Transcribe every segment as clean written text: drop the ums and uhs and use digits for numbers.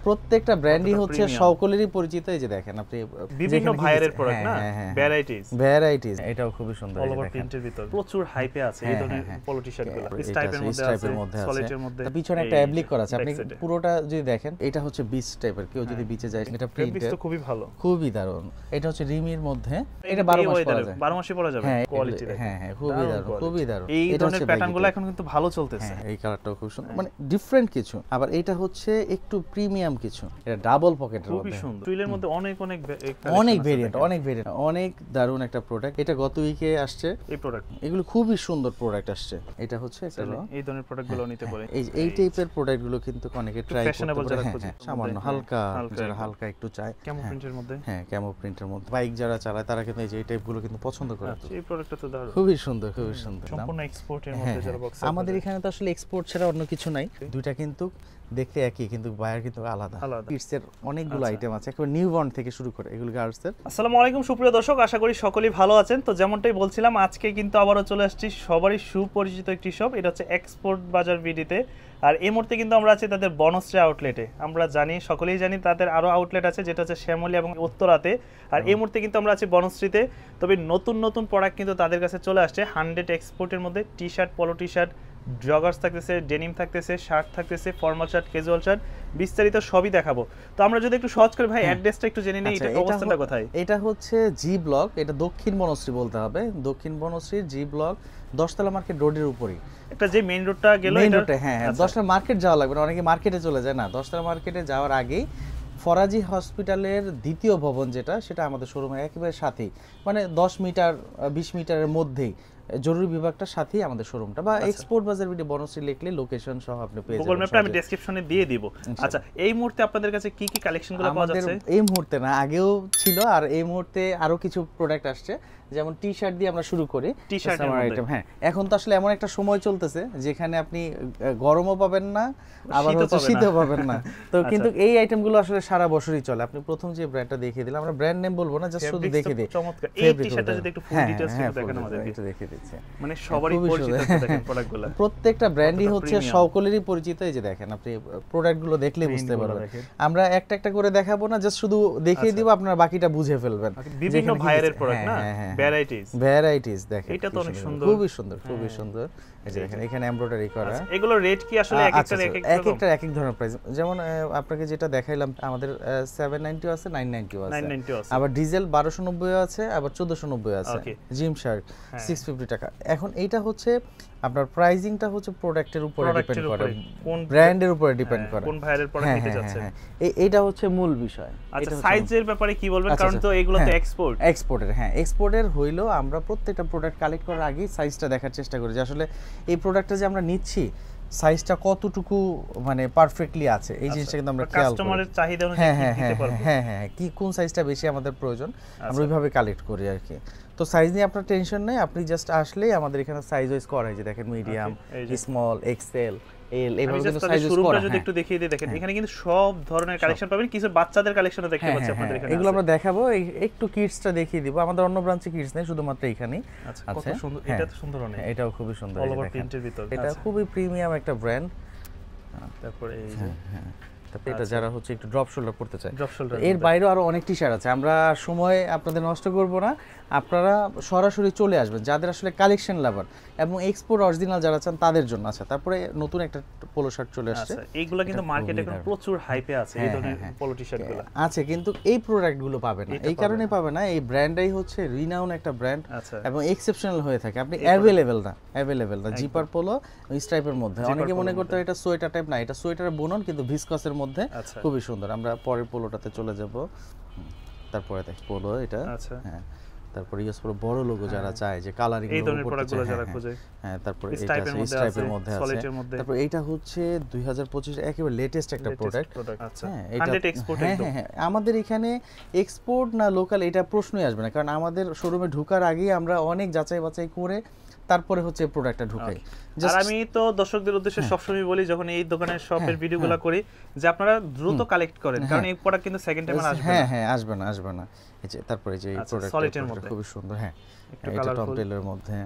প্রত্যেকটা ব্র্যান্ডই হচ্ছে সকলেরই পরিচিত। এই যে দেখেন আপনি বিভিন্ন ভাইয়ের প্রোডাক্ট না, ভ্যারাইটিস এটাও খুবই সুন্দর। অল ওভার প্রিন্টের ভিতর প্রচুর হাইপে আছে এই ধরনের পলো টি-শার্টগুলো। স্ট্রাইপের মধ্যে আছে, সলিডের মধ্যে পিছনে একটা অ্যাপ্লিক করা আছে। আপনি পুরোটা যদি দেখেন, এটা হচ্ছে বিচ টাইপের, কেউ যদি বিচে যায় এটা প্রিন্টের তো খুবই ভালো, খুবই দারুণ। এটা হচ্ছে রিমির মধ্যে, এটা 12 মাস পরা যায়, 12 মাসই পরা যাবে। কোয়ালিটি খুবই দারুণ, খুবই দারুণ। এই ধরনের প্যাটার্নগুলো এখন কিন্তু ভালো চলতেছে। এই কালারটাও খুব সুন্দর, মানে ডিফারেন্ট কিছু। আবার এটা হচ্ছে একটু প্রিমিয়াম কিছু, এটা ডাবল পকেটের মধ্যে, খুবই সুন্দর। টুইলের মধ্যে অনেক ভেরিয়েন্ট, অনেক দারুণ একটা প্রোডাক্ট। এটা গত উইকে আসছে এই প্রোডাক্ট, এগুলো খুবই সুন্দর প্রোডাক্ট আসছে। এটা হচ্ছে এই ধরনের প্রোডাক্টগুলো নিতে পারে। এই টাইপের প্রোডাক্টগুলো কিন্তু অনেকে ট্রাই করতে পারে, সামান্য হালকা, যারা হালকা একটু চায়, ক্যামো প্রিন্টের মধ্যে, ক্যামো প্রিন্টের মধ্যে বাইক যারা চালায় তারা কিন্তু এই টাইপগুলো কিন্তু পছন্দ করে। এই প্রোডাক্টটা তো দারুণ, খুবই সুন্দর, খুবই সুন্দর। সম্পূর্ণ এক্সপোর্টের মধ্যে যারা বক্স। আমাদের এখানে তো আসলে এক্সপোর্ট ছাড়া অন্য কিছু নাই, দুইটা কিন্তু দেখতে একই, কিন্তু বায়ার কিন্তু আলাদা। কিডসের অনেকগুলো আইটেম আছে, একেবারে নিউবর্ন থেকে শুরু করে এগুলো গার্লসের। আসসালামু আলাইকুম সুপ্রিয় দর্শক, আশা করি সকলেই ভালো আছেন। তো যেমনটাই বলছিলাম, আজকে কিন্তু আবারও চলে আসছি সবারই সুপরিচিত একটি শপ, এটা হচ্ছে এক্সপোর্ট বাজার বিডিতে। আর এই মুহূর্তে কিন্তু আমরা আছি তাদের বনশ্রী আউটলেটে। আমরা জানি, সকলেই জানি তাদের আরও আউটলেট আছে, যেটা হচ্ছে শ্যামলী এবং উত্তরাতে। আর এই মুহূর্তে কিন্তু আমরা আছি বনশ্রীতে। তবে নতুন প্রোডাক্ট কিন্তু তাদের কাছে চলে আসছে 100 এক্সপোর্টের মধ্যে। টি শার্ট, পলো টি শার্ট, জগার্স থাকতেছে, ডেনিম থাকতেছে, শার্ট থাকতেছে, ফর্মাল শার্ট, ক্যাজুয়াল শার্ট, বিস্তারিত সবই দেখাবো। তো আমরা যদি একটু সহজ করে ভাই অ্যাড্রেসটা একটু জেনে নিই, এটা অবস্থানটা কোথায়? এটা হচ্ছে জি ব্লক, এটা দক্ষিণ বনশ্রী বলতে হবে, দক্ষিণ বনশ্রীর জি ব্লক, 10 তলা মার্কেট রোডের উপরেই। একটা যে মেইন রোডটা গেল, মেইন রোডে, 10 তলা মার্কেট যাওয়া লাগবে না, অনেকে মার্কেটে চলে যায় না। 10 তলা মার্কেটে যাওয়ার আগেই ফরাজি হসপিটালের দ্বিতীয় ভবন যেটা, সেটা আমাদের শোরুমের একেবারে সাথেই, মানে 10 মিটার 20 মিটারের মধ্যেই জরুরি বিভাগটার সাথেই আমাদের শোরুমটা। বা এক্সপোর্ট বাজার ভিডিও বনশ্রী লিখলে লোকেশন সহ আপনি পেয়ে যাবেন। গুগল ম্যাপটা আমি ডেসক্রিপশনে দিয়ে দিব। আচ্ছা, এই মুহূর্তে আপনাদের কাছে কি কি কালেকশনগুলো পাওয়া যাচ্ছে? এই মুহূর্তে না, আগেও ছিল, আর এই মুহূর্তে আরো কিছু প্রোডাক্ট আসছে। যেমন টি শার্ট দিয়ে আমরা শুরু করি, টি শার্টের আইটেম। এখন তো আসলে এমন একটা সময় চলতেছে যেখানে আপনি গরমও পাবেন না, আবার হচ্ছে শীতও পাবেন না। তো কিন্তু এই আইটেমগুলো আসলে সারা বছরই চলে। আপনি প্রথম যে ব্র্যান্ডটা দেখিয়ে দিলাম, আমরা ব্র্যান্ড নেম বলবো না, জাস্ট শুধু দেখিয়ে দিই। চমৎকার, এই টি শার্টটা যদি একটু ফুল ডিটেইলস একটু দেখেন আমাদেরকে। এটা দেখিয়ে দিচ্ছি, মানে সবারই পরিচিত দেখেন প্রোডাক্টগুলো। প্রত্যেকটা ব্র্যান্ডই হচ্ছে সকলেরই পরিচিত। এই যে দেখেন, আপনি প্রোডাক্টগুলো দেখলে বুঝতে পারবেন। আমরা একটা একটা করে দেখাবো না, জাস্ট শুধু দেখিয়ে দিব, আপনারা বাকিটা বুঝে ফেলবেন। বিভিন্ন ভাইয়ের প্রোডাক্ট না, ভ্যারাইটিস দেখেন, এটা তো অনেক সুন্দর, খুবই সুন্দর, খুবই সুন্দর। এই যে দেখেন, এখানে এমব্রয়ডারি করা। এগুলো রেট কি আসলে এক এক ধরনের প্রাইস। যেমন আপনাকে যেটা দেখাইলাম, আমাদের 790 আছে, 990 আছে, আবার ডিজেল 1290 আছে, আবার 1490 আছে। জিম শার্ট 650 টাকা। এখন এইটা হচ্ছে আপনার প্রাইজিংটা হচ্ছে প্রোডাক্টের উপরে ডিপেন্ড করে, কোন ব্র্যান্ডের উপরে ডিপেন্ড করে, কোন ভাইয়ের প্রোডাক্ট নিতে যাচ্ছেন। এইটা হচ্ছে মূল বিষয়। আচ্ছা, সাইজের ব্যাপারে কি বলবেন? কারণ তো এগুলো তো এক্সপোর্টের। এক্সপোর্টের হইলো আমরা প্রত্যেকটা প্রোডাক্ট কালেক্ট করার আগেই সাইজটা দেখার চেষ্টা করি, যে আসলে এই প্রোডাক্টটা যে আমরা নিচ্ছি সাইজটা কতটুকু মানে পারফেক্টলি আছে। এই জিনিসটা কিন্তু আমরা খেয়াল করি, কাস্টমারের চাহিদা অনুযায়ী দিতে পারবো। কি কোন সাইজটা বেশি আমাদের প্রয়োজন, আমরা ওইভাবে কালেক্ট করি আর কি। তো সাইজ নিয়ে আপনার টেনশন নেই, আপনি জাস্ট আসলেই আমাদের এখানে সাইজ ওয়াইজ করা হয়, যে দেখেন মিডিয়াম, স্মল, এক্সেল, এল, এইভাবে কিন্তু সাইজ ওয়াইজ করা। যদি একটু দেখিয়ে দিই, দেখেন এখানে কিন্তু সব ধরনের কালেকশন পাবেন, কিছু বাচ্চাদের কালেকশনও দেখতে পাচ্ছি আপনাদের এখানে। এগুলো আমরা দেখাবো, একটু কিডসটা দেখিয়ে দিব। আমাদের অন্য ব্রাঞ্চে কিডস নেই, শুধুমাত্র এখানেই আছে। কত সুন্দর, এটা তো সুন্দর অনেক, এটাও খুবই সুন্দর, অল ওভার প্রিন্টের ভিতর। এটা খুবই প্রিমিয়াম একটা ব্র্যান্ড। তারপরে এই যে এটা যারা হচ্ছে একটু ড্রপ শোল্ডার পড়তে চায়, এর বাইরেও আরো অনেক টি শার্ট আছে। আমরা সময় আপনাদের নষ্ট করব না, আপনারা সরাসরি চলে আসবেন যাদের আসলে কালেকশন লাভার এবং এক্সপোর্ট অরিজিনাল যারা চান তাদের জন্য। আছে তারপরে নতুন একটা পোলো শার্ট চলে আসছে, এইগুলো কিন্তু মার্কেটে এখন প্রচুর হাইপে আছে, এই ধরনের পোলো টি শার্টগুলো আছে, কিন্তু এই প্রোডাক্টগুলো পাবেন না। এই কারণে পাবেন না, এই ব্র্যান্ডটাই হচ্ছে রিনাউন একটা ব্র্যান্ড এবং এক্সেপশনাল হয়ে থাকে। আপনি অ্যাভেলেবেল না জিপার পোলো স্ট্রাইপের মধ্যে। অনেকে মনে করতে এটা সোয়েটার টাইপ না, এটা সোয়েটারের বুনন কিন্তু ভিসকসের মধ্যে, খুবই সুন্দর। আমরা পরের পোলোটাতে চলে যাব, তারপরে দেখ পোলো এটা। আচ্ছা, তারপরে ইউজ পুরো বড় লোগো যারা চায়, যে কালারিং এই ধরনের প্রোডাক্টগুলো যারা খোঁজে, তারপরে এটা স্ট্রাইপের মধ্যে আছে, তারপর এটা হচ্ছে 2025 এর একেবারে লেটেস্ট একটা প্রোডাক্ট। আচ্ছা, এটা 100 এক্সপোর্ট একদম। আমাদের এখানে এক্সপোর্ট না লোকাল এটা প্রশ্নই আসবে না, কারণ আমাদের শোরুমে ঢোকার আগেই আমরা অনেক যাচাই বাছাই করে তারপরে হচ্ছে প্রোডাক্টটা ঢুকাই। আর আমি তো দর্শকদের উদ্দেশ্যে সবসময় বলি, যখন এই দোকানের শপের ভিডিওগুলো করি, যে আপনারা দ্রুত কালেক্ট করেন, কারণ এই প্রোডাক্ট কিন্তু সেকেন্ড টাইম আসবে না। আসবে না। এই যে তারপরে যে এই সলিডের প্রোডাক্টটা মধ্যে খুব সুন্দর, এটা টপ টেলের মধ্যে।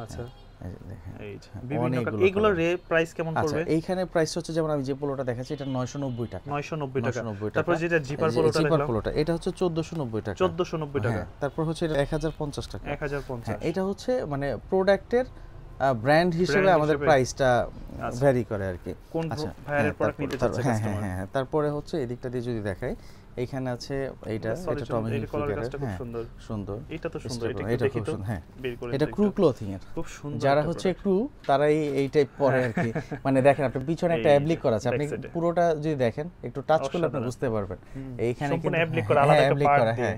আচ্ছা, এই যে দেখেন এই যে বিভিন্ন এগুলোর প্রাইস কেমন পড়বে? আচ্ছা এইখানে প্রাইস হচ্ছে যেমন আমি যে পোলোটা দেখাচ্ছি এটা 990 টাকা। 990 টাকা। তারপর যেটা জিপার পোলোটা দেখলাম জিপার পোলোটা এটা হচ্ছে 1490 টাকা। 1490 টাকা। তারপর হচ্ছে এটা 1050 টাকা। 1050। এটা হচ্ছে মানে প্রোডাক্টের ব্র্যান্ড হিসেবে আমাদের প্রাইসটা ভ্যারি করে আর কি। কোন ভাইয়ের প্রোডাক্ট নিতে চাচ্ছে কাস্টমার? হ্যাঁ তারপরে হচ্ছে এদিকটা দিয়ে যদি দেখাই এইখানে আছে এইটা এটা টমি হিলফিগারের। হ্যাঁ সুন্দর, এটা তো সুন্দর, এটা খুব সুন্দর। হ্যাঁ বের করে এটা ক্রু ক্লথিং এর, খুব সুন্দর। যারা হচ্ছে ক্রু তারাই এই টাইপ পরে আর কি। মানে দেখেন আপনি পিছনে একটা অ্যাবলিক করা আছে, আপনি পুরোটা যদি দেখেন একটু টাচ করলে আপনি বুঝতে পারবেন এইখানে কিন্তু অ্যাবলিক করা আলাদা একটা পার্ট দিয়ে,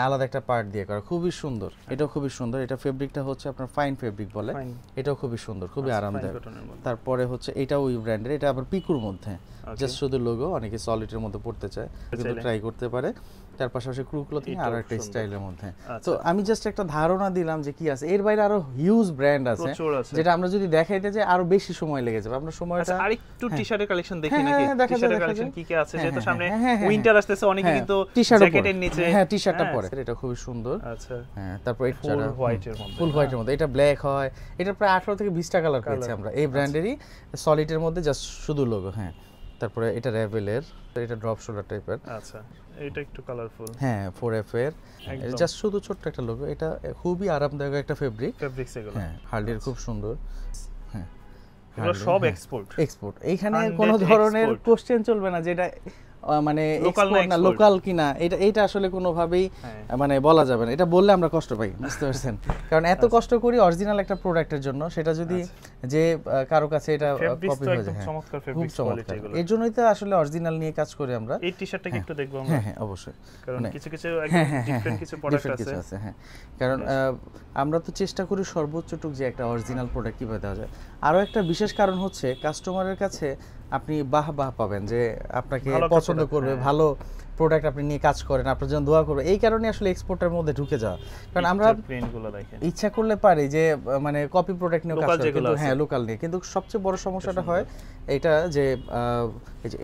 আলাদা একটা পার্ট দিয়ে করা, খুবই সুন্দর। এটাও খুবই সুন্দর। এটা ফেব্রিকটা হচ্ছে আপনার ফাইন ফেব্রিক বলে, এটাও খুবই সুন্দর, খুবই আরামদায়ক। তারপরে হচ্ছে এটাও ওই ব্র্যান্ডের, এটা আবার পিকুর মধ্যে, জাস্ট শুধু লোগো, অনেকে সলিডের মধ্যে পড়তে চায় কিন্তু ট্রাই করতে পারে। তার পাশাপাশি ক্রু ক্লথিং আর একটা স্টাইলের মধ্যে। তো আমি জাস্ট একটা ধারণা দিলাম যে কি আছে, এর বাইরে আরো হিউজ ব্র্যান্ড আছে যেটা আমরা যদি দেখাইতে যাই আরো বেশি সময় লেগে যাবে। আপনার সময়টা আরেকটু টি-শার্টের কালেকশন দেখি নাকি? টি-শার্টের কালেকশন কি কি আছে? যেহেতু সামনে উইন্টার আসতেছে, অনেকে কিন্তু জ্যাকেটের নিচে টি-শার্টটা পরে, এটা খুবই সুন্দর। আচ্ছা হ্যাঁ তারপর এটা ফুল হোয়াইটের মধ্যে, ফুল হোয়াইটের মধ্যে, এটা ব্ল্যাক হয়। এটা প্রায় 18 থেকে 20টা কালার পেয়েছি আমরা এই ব্র্যান্ডেরই, সলিডের মধ্যে জাস্ট শুধু লোগো। হ্যাঁ তারপরে এটা রেভেলের, এটা ড্রপ শোল্ডার টাইপের। আচ্ছা এটা একটু কালারফুল। হ্যাঁ 4F এর, জাস্ট শুধু ছোট্ট একটা লোগো। এটা খুবই আরামদায়ক একটা ফেব্রিক্স এগুলো। হ্যাঁ হার্ডির খুব সুন্দর। হ্যাঁ এগুলো সব এক্সপোর্ট। এইখানে কোনো ধরনের কোশ্চেন চলবে না যেটা মানে লোকাল কিনা, এটা আসলে কোনোভাবেই মানে বলা যাবে না। এটা বললে আমরা কষ্ট পাই, বুঝতে পারছেন? কারণ এত কষ্ট করি অরিজিনাল একটা প্রোডাক্টের জন্য, সেটা যদি যে কারো কাছে এটা কপি হয়ে যায়, চমৎকার খুব চমৎকার। এর জন্যই তো আসলে অরিজিনাল নিয়ে কাজ করি আমরা। এই টি-শার্টটা কি একটু দেখবো আমরা? হ্যাঁ অবশ্যই, কারণ কিছু কিছু একদম ডিফারেন্ট কিছু প্রোডাক্ট আছে। হ্যাঁ কারণ আমরা তো চেষ্টা করি সর্বোচ্চটুক যে একটা অরিজিনাল প্রোডাক্ট কিভাবে দেওয়া যায়। আরো একটা বিশেষ কারণ হচ্ছে কাস্টমারের কাছে আপনি বাহ পাবেন, যে আপনাকে পছন্দ করবে, ভালো প্রোডাক্ট আপনি নিয়ে কাজ করেন, আপনার জন্য দোয়া করবে। এই কারণে আসলে এক্সপোর্টের মধ্যে ঢুকে যাওয়া। কারণ আমরা প্রিন্টগুলো দেখেন ইচ্ছা করলে পারি যে মানে কপি প্রোডাক্ট নিয়ে কাজ করি, কিন্তু হ্যাঁ লোকাল নিয়ে। কিন্তু সবচেয়ে বড় সমস্যাটা হয় এটা যে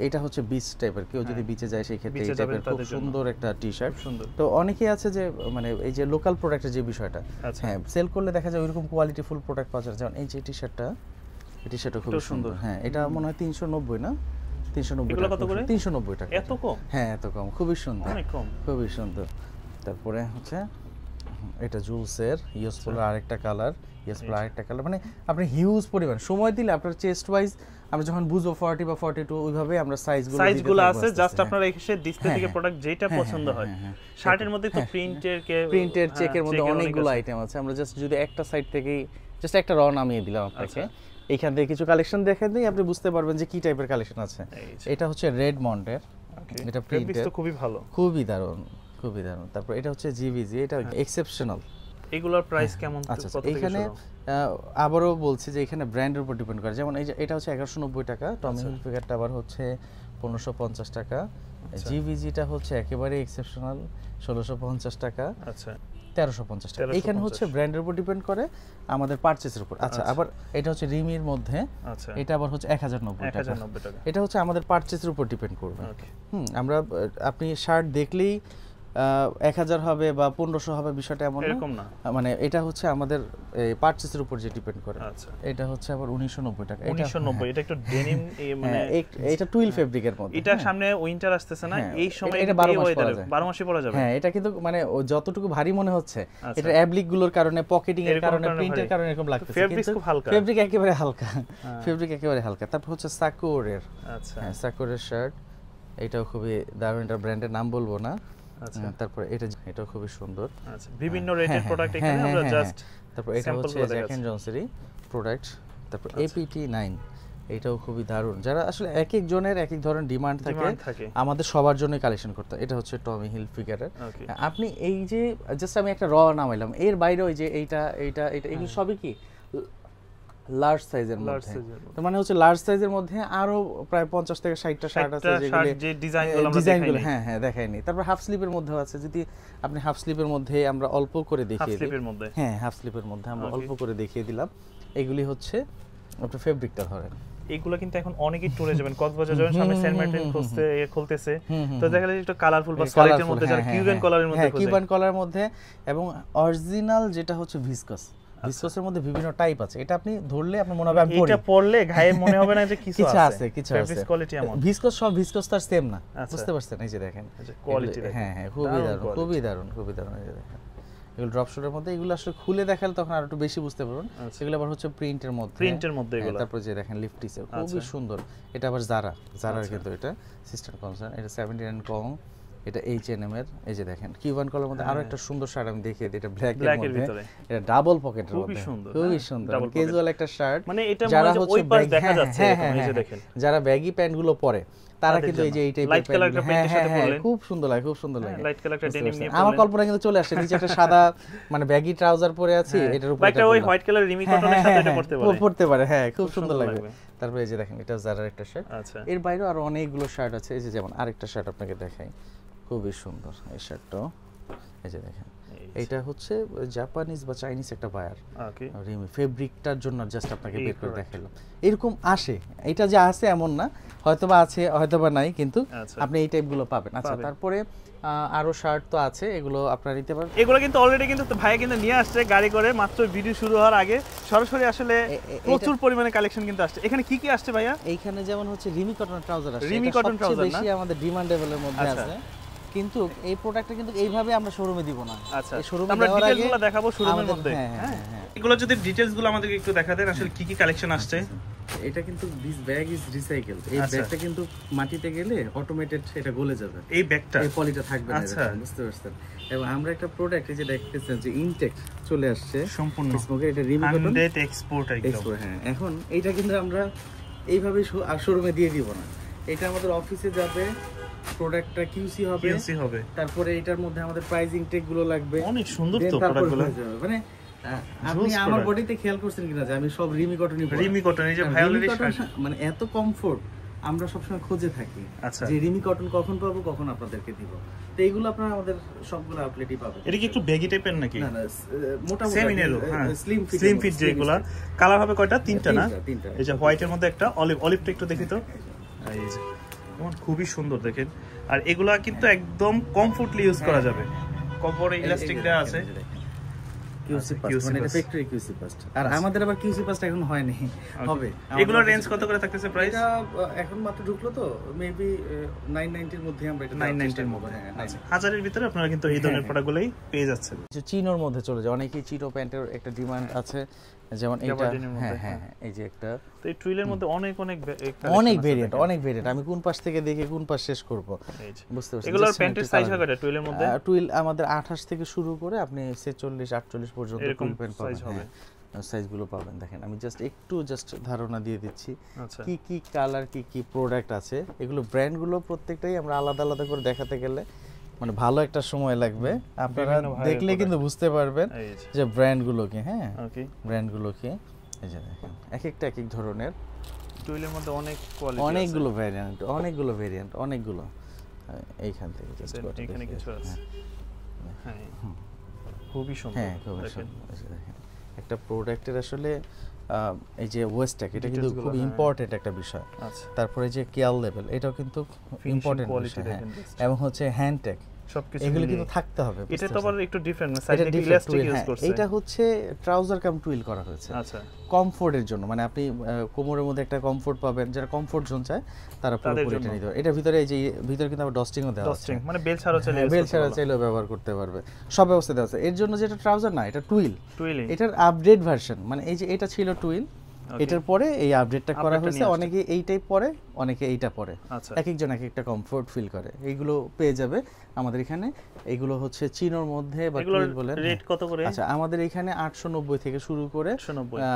এটা হচ্ছে বিচ টাইপের, কেউ যদি বিচে যায় সেই ক্ষেত্রে এই টাইপের খুব সুন্দর একটা টি-শার্ট। তো অনেকেই আছে যে মানে এই যে লোকাল প্রোডাক্টের যে বিষয়টা, হ্যাঁ সেল করলে দেখা যায় ওইরকম কোয়ালিটি ফুল প্রোডাক্ট পাওয়া যায়। যেমন এই যে টি-শার্টটা, এই টি-শার্টটা খুব সুন্দর। হ্যাঁ এটা মনে হয় 390 না, 390 টাকা। কত করে? 390 টাকা। এত কম? হ্যাঁ এত কম, খুবই সুন্দর, অনেক কম, খুবই সুন্দর। তারপরে হচ্ছে এটা জুলসের ইউজফুল আরেকটা কালার, ইউজফুল আরেকটা কালার। মানে আপনি হিউজ পরিমাণ সময় দিলে আপনার চেস্ট ওয়াইজ আমরা যখন বুঝবো 40 বা 42 ওইভাবে আমরা সাইজগুলো আছে। জাস্ট আপনারা এসে ডিসপ্লে থেকে প্রোডাক্ট যেটা পছন্দ হয়। শার্টের মধ্যে তো প্রিন্টের চেকের মধ্যে অনেকগুলো আইটেম আছে। আমরা জাস্ট যদি একটা সাইড থেকেই জাস্ট একটা র নামিয়ে দিলাম আপনাকে, এইখান থেকে কিছু কালেকশন দেখেন দিই, আপনি বুঝতে পারবেন যে কি টাইপের কালেকশন আছে। এটা হচ্ছে রেডমন্ডের, এটা প্রিন্টের, খুবই ভালো, খুবই দারুণ, খুবই দারুণ। তারপর এটা হচ্ছে জিভিজি, এটা এক্সেপশনাল। এগুলোর প্রাইস কেমন? আচ্ছা এখানে আবারও বলছি যে এখানে ব্র্যান্ডের উপর ডিপেন্ড করে। যেমন এই যে এটা হচ্ছে 1190 টাকা, টমি হিলফিগারটা আবার হচ্ছে 1550 টাকা, জিভিজিটা হচ্ছে একেবারে এক্সেপশনাল 1650 টাকা, আচ্ছা 1350 টাকা। এখানে হচ্ছে ব্র্যান্ডের উপর ডিপেন্ড করে, আমাদের পারচেজের উপর। আচ্ছা আবার এটা হচ্ছে রিমির মধ্যে, এটা আবার হচ্ছে 1090 টাকা। এটা হচ্ছে আমাদের পারচেজের উপর ডিপেন্ড করবে। আমরা আপনি শার্ট দেখলেই 1000 হবে বা 1500 হবে বিষয়টা এমন না, মানে এটা হচ্ছে আমাদের পারচেজের উপর যে ডিপেন্ড করে। আচ্ছা এটা হচ্ছে আবার 1990 টাকা। 1990, এটা একটু ডেনিম, মানে এটা টুইল ফেব্রিকের মধ্যে। এটা সামনে উইন্টার আসতেছে না, এই সময় এটা 12 মাসই পরা যাবে। হ্যাঁ এটা কিন্তু মানে যতটুকু ভারী মনে হচ্ছে, এটা অ্যাবলিক গুলোর কারণে, পকেটিং এর কারণে, প্রিন্টের কারণে এরকম লাগতেছে, কিন্তু খুব হালকা, ফেব্রিক একেবারে হালকা, ফেব্রিক একেবারে হালকা। তারপর হচ্ছে সাকুরের, আচ্ছা হ্যাঁ সাকুরের শার্ট, এটাও খুবই দারুণ, এটা ব্র্যান্ডের নাম বলবো না। আচ্ছা তারপর এটাও খুবই সুন্দর। আচ্ছা বিভিন্ন রেটের প্রোডাক্ট এখানে আমরা জাস্ট। তারপর এটা হচ্ছে জ্যাক এন্ড জনসেরই প্রোডাক্ট। তারপর APT9, এটাও খুবই দারুণ। যারা আসলে এক এক জনের এক এক ধরনের ডিমান্ড থাকে, আমাদের সবার জন্য কালেকশন করতে। এটা হচ্ছে টমি হিলফিগারের। আপনি এই যে জাস্ট আমি একটা র নামাইলাম, এর বাইরে ওই যে এইটা এগুলো সবই কি লার্জ সাইজের মধ্যে। তো মানে হচ্ছে লার্জ সাইজের মধ্যে আরো প্রায় 50 থেকে 60টা শার্ট আছে যেগুলো যে ডিজাইনগুলো হ্যাঁ দেখাইনি। তারপর হাফ স্লিপের মধ্যেও আছে, যদি আপনি হাফ স্লিপের মধ্যে আমরা অল্প করে দেখিয়ে দিই, হ্যাঁ হাফ স্লিপের মধ্যে আমরা অল্প করে দেখিয়ে দিলাম। এগুলি হচ্ছে আপনার ফেব্রিকটা ধরেন, এগুলো কিন্তু এখন অনেকেই টুরে যাবেন, কক্সবাজার যাবেন, সামনে সেন্ট মার্টিন খুলতেছে, তো দেখা যায় একটু কালারফুল বা সলিড এর মধ্যে, যারা কিউবান কলারের মধ্যে, কিউবান কলারের মধ্যে, এবং অরিজিনাল যেটা হচ্ছে ভিসকাস, ভিসকসের মধ্যে বিভিন্ন টাইপ আছে, এটা আপনি ধরলে আপনার মনে হবে আমি পরি, এটা পরলে গায়ে মনে হবে না যে কিছু আছে, কিছু আছে। ফেব্রিক কোয়ালিটি এমন ভিসকস সব ভিসকস তার সেম না, বুঝতে পারছেন? এই যে দেখেন কোয়ালিটি, হ্যাঁ হ্যাঁ, খুবই দারুণ, খুবই দারুণ, খুবই দারুণ। এই যে দেখেন এগুলো ড্রপ শোটের মধ্যে, এগুলো আসলে খুলে দেখালে তখন আর একটু বেশি বুঝতে পারবেন। এগুলো আবার হচ্ছে প্রিন্টের মধ্যে এগুলো। তারপর যে দেখেন লিফটিসে খুবই সুন্দর, এটা আবার জারার কিন্তু এটা সিস্টার কনসার্ন, এটা 79 কং, এটা H&M এর। এই যে দেখেন কিউবান কলার মধ্যে আরো একটা সুন্দর শার্ট আমি দেখিয়ে দিই, এটা ব্ল্যাক এর মধ্যে, এটা ডাবল পকেটের মধ্যে, খুবই সুন্দর ক্যাজুয়াল একটা শার্ট। মানে এটা যারা হচ্ছে ওই পাশ দেখা যাচ্ছে এরকম, এই যে দেখেন যারা ব্যাগি প্যান্ট গুলো পরে তারা কিন্তু এই যে এই টাইপের লাইট কালার প্যান্টের সাথে পরলেন খুব সুন্দর লাগে, খুব সুন্দর লাগে। লাইট কালার একটা ডেনিম নিয়ে আমার কল্পনা কিন্তু চলে আসছে, নিচে একটা সাদা মানে ব্যাগি ট্রাউজার পরে আছে, এটার উপরে একটা ওই হোয়াইট কালার রিমি কটনের সাথে এটা পড়তে পারে, হ্যাঁ খুব সুন্দর লাগবে। তারপরে এই যে দেখেন এটা জারার একটা শার্ট। এর বাইরেও আরো অনেকগুলো শার্ট আছে, এই যে যেমন আরেকটা শার্ট আপনাকে দেখাই, খুবই সুন্দর এই শার্টটাও। এই যে দেখেন এটা হচ্ছে জাপানিজ বা চাইনিজ একটা বায়ার, রিমি ফেব্রিকটার জন্য জাস্ট আপনাকে বের করে দেখালাম। এরকম আসে, এটা যে আছে এমন না, হয়তোবা আছে হয়তোবা নাই, কিন্তু আপনি এই টাইপগুলো পাবেন। আচ্ছা তারপরে আরো শার্ট তো আছে, এগুলো আপনারা নিতে পারবেন। এগুলো কিন্তু অলরেডি কিন্তু ভাই কিন্তু নিয়ে আসছে গাড়ি করে, মাত্র ভিডিও শুরু হওয়ার আগে সরাসরি আসলে প্রচুর পরিমাণে কালেকশন কিন্তু আসছে। এখানে কি কি আসছে ভাইয়া? এইখানে যেমন হচ্ছে রিমি কটন ট্রাউজার আছে, রিমি কটন ট্রাউজার বেশি আমাদের ডিমান্ডেবলের মধ্যে আছে, কিন্তু এই প্রোডাক্টটা কিন্তু এইভাবে আমরা শোরুমে দিব না। আচ্ছা আমরা ডিটেইলসগুলো দেখাবো শোরুমের মধ্যে। হ্যাঁ এগুলো যদি ডিটেইলসগুলো আমাদেরকে একটু দেখা দেন, আসলে কি কি কালেকশন আসছে। এটা কিন্তু দিস ব্যাগ ইজ রিসাইকেল, এই ব্যাগটা কিন্তু মাটিতে গেলে অটোমেটেড এটা গলে যাবে, এই ব্যাগটা এই পলিটা থাকবে না, বুঝতে পারছেন? এবং আমরা একটা প্রোডাক্ট এই যে দেখতেছেন যে ইনটেক চলে আসছে সম্পূর্ণ স্মোকের, এটা রিমি কটন 100 এক্সপোর্ট একদম। হ্যাঁ এখন এটা কিন্তু আমরা এইভাবে শোরুমে দিয়ে দিব না, এটা আমাদের অফিসে যাবে, প্রোডাক্টটা কিউসি হবে, তারপরে এটার মধ্যে আমাদের প্রাইজিং ট্যাগ গুলো লাগবে। অনেক সুন্দর তো প্রোডাক্টগুলো, মানে আপনি আমার বডিতে খেয়াল করছেন কিনা যে আমি সব রিমি কটন, এই যে ভায়োলেট মানে এত কমফোর্ট আমরা সবসময় খোঁজে থাকি যে রিমি কটন কখন পাবো, কখন আপনাদেরকে দিব। তো এইগুলো আপনারা আমাদের সবগুলো আউটলেটই পাবেন। এটা কি একটু ব্যাগি টাইপের নাকি? না না, মোটামুটি সেমিনেরো, হ্যাঁ স্লিম ফিট যেগুলা। কালার হবে কয়টা? তিনটা না? এই যে হোয়াইটের মধ্যে একটা, অলিভটা একটু দেখি তো, এই যে খুবই সুন্দর দেখেন। আর এগুলা কিন্তু একদম কমফোর্টলি ইউজ করা যাবে, কভারে ইলাস্টিক দেওয়া আছে, কিউসি পাস মানে এটা ফ্যাক্টরি কিউসি পাস। আর আমাদের আবার কিউসি পাস এখন হয়নি, হবে। এগুলোর রেঞ্জ কত করে থাকতেছে প্রাইস? এটা এখন মাত্র ঢুকলো তো, মেবি 990 এর মধ্যে আমরা এটা 990 এর মধ্যে, আচ্ছা 1000 এর ভিতরে আপনারা কিন্তু এই ধরনের প্রোডাক্টগুলোই পেয়ে যাচ্ছেন। যে চিনোর মধ্যে চলে যায়, অনেকেই চিনো প্যান্টের একটা ডিমান্ড আছে, যেমন এটা হ্যাঁ হ্যাঁ এই যে একটা, তো এই টুইলের মধ্যে অনেক ভেরিয়েন্ট, আমি কোন পাশ থেকে দেখে কোন পাশ শেষ করব বুঝতে পারছেন। এগুলোর প্যান্টের সাইজ হবে কত টুইলের মধ্যে? টুইল আমাদের 28 থেকে শুরু করে আপনি 46 48 পর্যন্ত এরকম সাইজ হবে, সাইজগুলো পাবেন। দেখেন আমি একটু ধারণা দিয়ে দিচ্ছি কি কি কালার, কি কি প্রোডাক্ট আছে। এগুলো ব্র্যান্ডগুলো প্রত্যেকটাই আমরা আলাদা আলাদা করে দেখাতে গেলে মানে ভালো একটা সময় লাগবে, আপনারা দেখলে কিন্তু বুঝতে পারবেন যে ব্র্যান্ডগুলো কি। হ্যাঁ ব্র্যান্ডগুলো কি, এই যে দেখেন এক এক ধরনের টুইলের মধ্যে অনেক কোয়ালিটি, অনেকগুলো ভেরিয়েন্ট, অনেকগুলো এইখান থেকে জাস্ট এখানে কিছু আছে। হ্যাঁ খুবই সুন্দর, হ্যাঁ খুবই সুন্দর। দেখেন একটা প্রোডাক্টের আসলে এই যে ওয়েস্টটাক, এটা কিন্তু খুব ইম্পর্টেন্ট একটা বিষয়। তারপরে যে কেয়ার লেভেল, এটাও কিন্তু ইম্পর্টেন্ট বিষয়, এবং হচ্ছে হ্যান্ড ট্যাগ, সবকিছু এগুলো কিন্তু থাকতে হবে। এটা তো আবার একটু ডিফারেন্ট, সাইডে ইলাস্টিক ইউজ করছে। এটা হচ্ছে ট্রাউজার কাম টুইল করা হয়েছে, আচ্ছা কমফোর্টের জন্য, মানে আপনি কোমরের মধ্যে একটা কমফোর্ট পাবেন, যারা কমফোর্ট জোন চায় তারা পুরোপুরি এটা নিতে পারবে। এটার ভিতরে এই যে ভিতরে কিন্তু আবার ডস্টিংও দেওয়া আছে, মানে বেল ছাড়াও চাইলেও ব্যবহার করতে পারবে, সব ব্যবস্থা দেওয়া আছে। এর জন্য যেটা ট্রাউজার না, এটা টুইল, এটার আপডেট ভার্সন, মানে এই যে এটা ছিল টুইল, এটার পরে এই আপডেটটা করা হয়েছে। অনেকে এইটাই পরে, অনেকে এইটা পরে, এক একজন এক একটা কমফোর্ট ফিল করে। এইগুলো পেয়ে যাবে আমাদের এখানে। এগুলো হচ্ছে চিনোর মধ্যে বা টুইল বলেন। রেট কত করে? আচ্ছা আমাদের এখানে 890 থেকে শুরু করে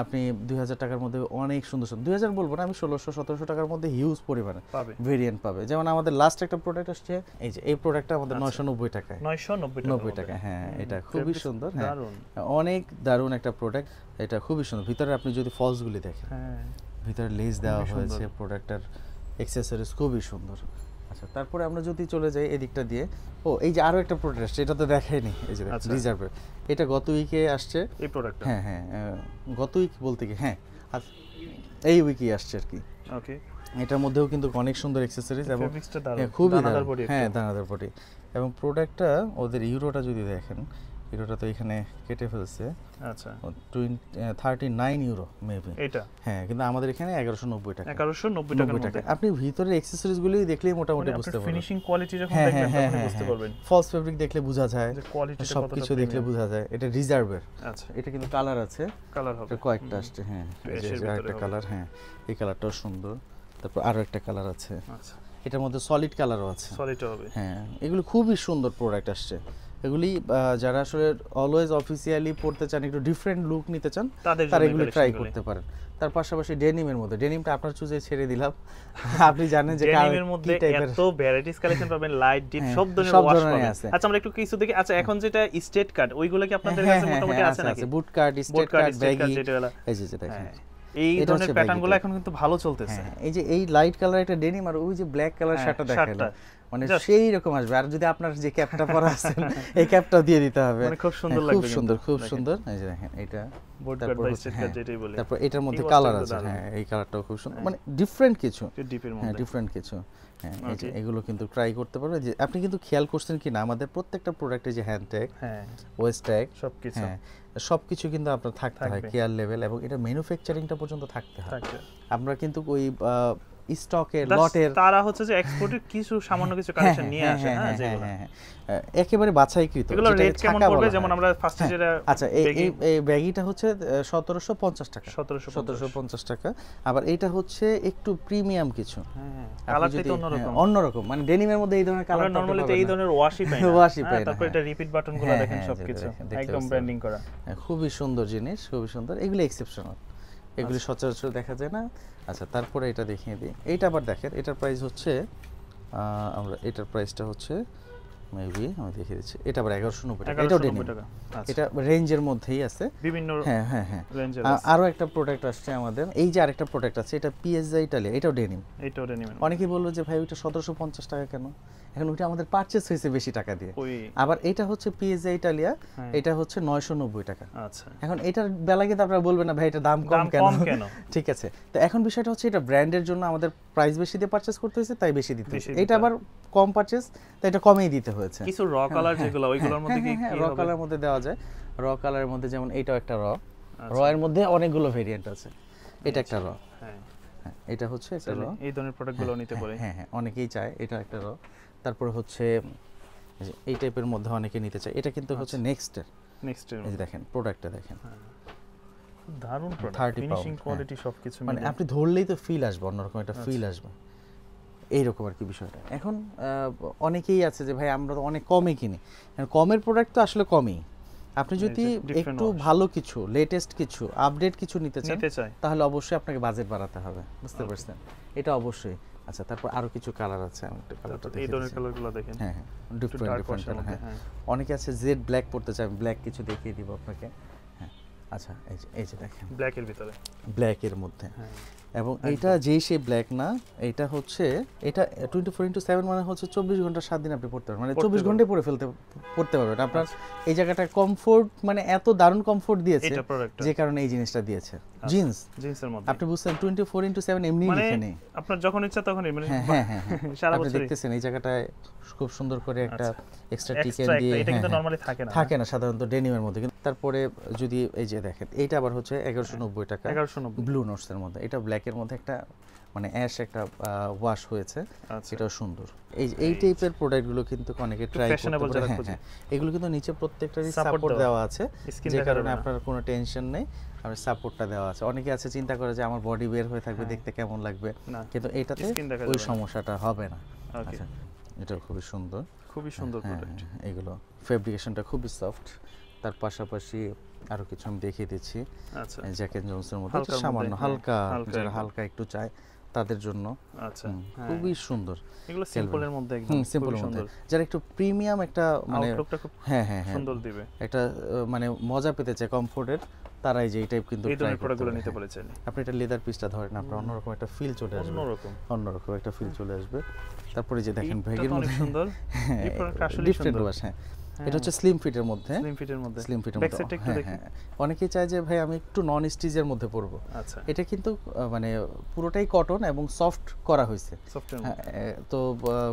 আপনি 2000 টাকার মধ্যে অনেক সুন্দর 2000 বলবো না, আমি 1600 1700 টাকার মধ্যে হিউজ পরিমাণে ভেরিয়েন্ট পাবে। যেমন আমাদের লাস্ট একটা প্রোডাক্ট আসছে, এই যে এই প্রোডাক্টটা আমাদের 990 টাকায়, 990 টাকা। হ্যাঁ এটা খুবই সুন্দর, হ্যাঁ অনেক দারুণ একটা প্রোডাক্ট, এটা খুবই সুন্দর। ভিতরে আপনি যদি ফলস গুলি দেখেন, ভিতরে লেস দেওয়া হয়েছে, প্রোডাক্টটার অ্যাকসেসরিজ খুবই সুন্দর। আচ্ছা তারপরে আমরা যদি চলে যাই এদিকটা দিয়ে, এই যে আরো একটা প্রোডাক্ট আসছে, এটা তো দেখাইনি, এই যে রিজার্ভের, এটা গত উইকে আসছে এই প্রোডাক্টটা। হ্যাঁ গত উইক বলতে কি, হ্যাঁ এই উইকে আসছে আর কি। ওকে এটার মধ্যেও কিন্তু অনেক সুন্দর অ্যাকসেসরিজ এবং খুবই দানাদার বডি, হ্যাঁ দানাদার বডি। এবং প্রোডাক্টটা ওদের ইউরোটা যদি দেখেন, হিরোটা তো এখানে কেটে ফেলছে। আচ্ছা 39 ইউরো মেবি এটা। হ্যাঁ, কিন্তু আমাদের এখানে 1190 টাকা। 1190 টাকার মধ্যে। আপনি ভিতরে অ্যাকসেসরিজ গুলোই দেখলেই মোটামুটি বুঝতে পারবেন। ফিনিশিং কোয়ালিটি যখন দেখবেন তখন বুঝতে পারবেন। ফলস ফেব্রিক দেখলে বোঝা যায়, যে কোয়ালিটিটা কতটা সবকিছু দেখলে বোঝা যায়। এটা রিজার্ভের। আচ্ছা এটা কিন্তু কালার আছে, কালার হবে কয়েকটা আসছে। হ্যাঁ, এই যে আরেকটা কালার। হ্যাঁ, এই কালারটাও সুন্দর। তারপর আরো একটা কালার আছে। আচ্ছা এটার মধ্যে সলিড কালারও আছে। সলিড হবে। হ্যাঁ, এগুলো খুবই সুন্দর প্রোডাক্ট আসছে। এগুলি যারা আসলে অলওয়েজ অফিসিয়ালি পড়তে চান, একটু ডিফারেন্ট লুক নিতে চান, তারা এগুলো ট্রাই করতে পারেন। তার পাশাপাশি ডেনিমের মধ্যে, ডেনিমটা আপনার চুজে ছেড়ে দিলাম। আপনি জানেন যে ডেনিমের মধ্যে এত ভ্যারাইটিস কালেকশন পাবেন, লাইট ডিপ সব ধরনের ওয়াশ পাবেন। আচ্ছা আমরা একটু কিছু দেখি। আচ্ছা এখন যেটা স্ট্রেট কাট, ওইগুলো কি আপনাদের কাছে মোটামুটি আছে নাকি? বুট কাট, স্ট্রেট কাট, ব্যাগি, এই যে দেখেন এই ধরনের প্যাটার্নগুলো এখন কিন্তু ভালো চলতেছে। এই যে এই লাইট কালার একটা ডেনিম আর ওই যে ব্ল্যাক কালার শার্টটা দেখালেন, মানে সেই রকম আসবে। আর যদি আপনার যে ক্যাপটা পরা আছে এই ক্যাপটাও দিয়ে দিতে হবে, মানে খুব সুন্দর লাগবে, খুব সুন্দর, খুব সুন্দর। এই যে দেখেন এটা বোর্ড কাট বা স্ট্রেট কাট যেটাই বলে। তারপর এটার মধ্যে কালার আছে। হ্যাঁ, এই কালারটাও খুব সুন্দর, মানে ডিফারেন্ট কিছু, ডিপের মধ্যে হ্যাঁ ডিফারেন্ট কিছু। হ্যাঁ, এই যে এগুলো কিন্তু ট্রাই করতে পারবেন। যে আপনি কিন্তু খেয়াল করছেন কি না, আমাদের প্রত্যেকটা প্রোডাক্টে যে হ্যান্ড ট্যাগ, হ্যাঁ ওয়েস্ট ট্যাগ, সবকিছু, হ্যাঁ সবকিছু কিন্তু আপনার থাকতে হয়, কেয়ার লেভেল, এবং এটা ম্যানুফ্যাকচারিংটা পর্যন্ত থাকতে হয়। আমরা কিন্তু ওই স্টকের লটের, তারা হচ্ছে যে এক্সপোর্টের কিছু সামান্য কিছু কালেকশন নিয়ে আসে। হ্যাঁ যেগুলো একেবারে বাছাইকৃত। এগুলো রেট কেমন পড়বে? যেমন আমরা ফার্স্টে যেটা, আচ্ছা এই ব্যাগিটা হচ্ছে 1750 টাকা, 1750 টাকা। আবার এটা হচ্ছে একটু প্রিমিয়াম কিছু, হ্যাঁ কালারটা তো অন্যরকম, অন্যরকম, মানে ডেনিমের মধ্যে এই ধরনের কালার নরমালি তো এই ধরনের ওয়াশই পাই না, ওয়াশই পাই না। তারপর এটা রিপিট বাটনগুলো দেখেন সবকিছু একদম ব্র্যান্ডিং করা, খুবই সুন্দর জিনিস, খুবই সুন্দর। এগুলো এক্সেপশনাল, এগুলি সচরাচর দেখা যায় না। আচ্ছা তারপরে এটা দেখিয়ে দিই। এইটা আবার দেখেন, এটার প্রাইস হচ্ছে আমরা এটার প্রাইসটা হচ্ছে মেবি আমি দেখিয়ে দিচ্ছি। এটা আবার 1190 টাকা। এটাও ডেনিম, এটা রেঞ্জের মধ্যেই আছে বিভিন্ন। হ্যাঁ হ্যাঁ হ্যাঁ রেঞ্জের। আরো একটা প্রোডাক্ট আসছে আমাদের, এই যে আরেকটা প্রোডাক্ট আছে, এটা পিএসজি ইতালিয়া, এটাও ডেনিম। এটাও ডেনিম। অনেকেই বললো যে ভাই ওইটা 1750 টাকা কেন? এখন ওইটা আমাদের পারচেজ হয়েছে বেশি টাকা দিয়ে। আবার এটা হচ্ছে পিএসজি ইতালিয়া, এটা হচ্ছে 990 টাকা। আচ্ছা এখন এটার বেলা কিন্তু আপনারা বলবেন না ভাই এটা দাম কম কেন? ঠিক আছে, তো এখন বিষয়টা হচ্ছে এটা ব্র্যান্ডের জন্য আমাদের প্রাইস বেশি দিয়ে পারচেজ করতে হয়েছে, তাই বেশি দিতে হয়েছে। এটা আবার কম পারচেজ, তাই এটা কমেই দিতে হয়েছে। কিছু র কালার যেগুলো, ওইগুলোর মধ্যে কি র কালারের মধ্যে দেওয়া যায়। র কালারের মধ্যে যেমন এইটাও একটা র এর মধ্যে অনেকগুলো ভেরিয়েন্ট আছে। এটা একটা র, হ্যাঁ এটা হচ্ছে একটা র। এই ধরনের প্রোডাক্টগুলো নিতে পারে। হ্যাঁ হ্যাঁ অনেকেই চায়, এটা একটা র। তারপর হচ্ছে এই টাইপের মধ্যে অনেকে নিতে চায়। এটা কিন্তু হচ্ছে নেক্সটের, এই যে দেখেন প্রোডাক্টটা দেখেন, দারুণ প্রোডাক্ট, ফিনিশিং কোয়ালিটি সবকিছু, মানে আপনি ধরলেই তো ফিল আসবে, অন্যরকম একটা ফিল আসবে, এইরকম আর কি বিষয়টা। এখন অনেকেই আছে যে ভাই আমরা তো অনেক কমে কিনি, কমের প্রোডাক্ট তো আসলে কমই। আপনি যদি একটু ভালো কিছু, লেটেস্ট কিছু, আপডেট কিছু নিতে চান, তাহলে অবশ্যই আপনাকে বাজেট বাড়াতে হবে, বুঝতে পারছেন? এটা অবশ্যই। আচ্ছা তারপর আরো কিছু কালার আছে, আমি একটা কালারটা দেখি। এই ধরনের কালারগুলো দেখেন। হ্যাঁ হ্যাঁ ডিফারেন্ট কালার। হ্যাঁ অনেকে আছে জেড ব্ল্যাক পড়তে চায়, ব্ল্যাক কিছু দেখিয়ে দিব আপনাকে। হ্যাঁ আচ্ছা এই যে দেখেন ব্ল্যাকের ভিতরে, ব্ল্যাকের মধ্যে, এবং এইটা যেই সেই ব্ল্যাক না, এটা হচ্ছে এটা 24/7 মানে হচ্ছে 24 ঘন্টা 7 দিন আপনি পড়তে পারবেন, মানে 24 ঘন্টায় পড়তে পারবেন। আপনার এই জায়গাটা কমফোর্ট, মানে এত দারুণ কমফোর্ট দিয়েছে যে কারণে এই জিনিসটা দিয়েছে। জিন্সের মধ্যে আপনি বুঝছেন 24/7 এমনি লিখে নেই, আপনার যখন ইচ্ছা তখনই, মানে হ্যাঁ হ্যাঁ সারা বছর দেখতেছেন এই জায়গাটায় খুব সুন্দর করে একটা এক্সট্রা টিকেন দিয়ে, এটা কিন্তু নরমালি থাকে না সাধারণত ডেনিমের মধ্যে। কিন্তু তারপরে যদি এই যে দেখেন, এইটা আবার হচ্ছে 1190 টাকা, 1190 ব্লু নোটসের মধ্যে। এটা ব্ল্যাকের মধ্যে একটা মানে অ্যাশ একটা ওয়াশ হয়েছে, এটাও সুন্দর। এই টাইপের প্রোডাক্টগুলো কিন্তু অনেকে ট্রাই করতে পারে। হ্যাঁ এগুলো কিন্তু নিচে প্রত্যেকটারই সাপোর্ট দেওয়া আছে, যে কারণে আপনার কোনো টেনশন নেই, আর সাপোর্টটা দেওয়া আছে। অনেকে আছে চিন্তা করে যে আমার বডি বের হয়ে থাকবে, দেখতে কেমন লাগবে, কিন্তু এটাতে ওই সমস্যাটা হবে না। আচ্ছা এটাও খুবই সুন্দর, খুবই সুন্দর প্রোডাক্ট। এগুলো ফেব্রিকেশনটা খুবই সফট। তার পাশাপাশি আরো কিছু আমি দেখিয়ে দিচ্ছি। আচ্ছা জ্যাক এন্ড জোনসের মধ্যে সামান্য হালকা, যারা হালকা একটু চায় তাদের জন্য। আচ্ছা খুবই সুন্দর, এগুলো সিম্পলের মধ্যে, একদম সিম্পলের মধ্যে। যারা একটু প্রিমিয়াম একটা মানে হ্যাঁ হ্যাঁ সুন্দর দিবে, একটা মানে মজা পেতে চায় কমফোর্টের, তারাই যে এই টাইপ কিন্তু এই ধরনের প্রোডাক্টগুলো নিতে বলেছেন। আপনি এটা লেদার পিসটা ধরেন, আপনার অন্যরকম একটা ফিল চলে আসবে, অন্যরকম একটা ফিল চলে আসবে। তারপরে যে দেখেন ব্যাগের মধ্যে সুন্দর, এই প্রোডাক্ট আসলে সুন্দর। হ্যাঁ এটা হচ্ছে স্লিম ফিটের মধ্যে, ব্যাক সাইডটা একটু দেখেন। অনেকেই চায় যে ভাই আমি একটু নন স্টিচের মধ্যে পরবো। আচ্ছা এটা কিন্তু মানে পুরোটাই কটন এবং সফট করা হয়েছে, তো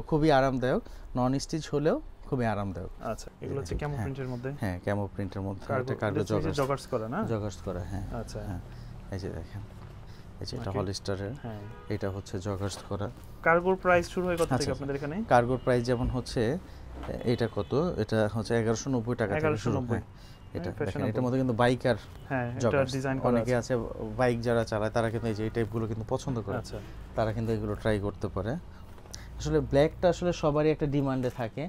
খুবই আরামদায়ক। নন স্টিচ হলেও খুবই আরামদায়ক। আচ্ছা, এগুলো হচ্ছে ক্যামো প্রিন্টের মধ্যে। হ্যাঁ, ক্যামো প্রিন্টের মধ্যে, এটা কার্গো জগার্স করা না? জগার্স করা, হ্যাঁ। আচ্ছা, এই যে দেখেন, এই যে এটা হলিস্টারের, হ্যাঁ, এটা হচ্ছে জগার্স করা। কার্গোর প্রাইস শুরু হয় কত থেকে আপনাদের এখানে? কার্গোর প্রাইস যেমন হচ্ছে এটা কত, এটা হচ্ছে 1190 টাকা থেকে শুরু। এটা দেখেন, এটার মধ্যে কিন্তু বাইকার, হ্যাঁ, এটা ডিজাইন করা অনেকে আছে বাইক যারা চালায় তারা কিন্তু এই যে এই টাইপগুলো কিন্তু পছন্দ করে। আচ্ছা, তারা কিন্তু এগুলো ট্রাই করতে পারে। আসলে ব্ল্যাকটা আসলে সবারই একটা ডিমান্ডে থাকে,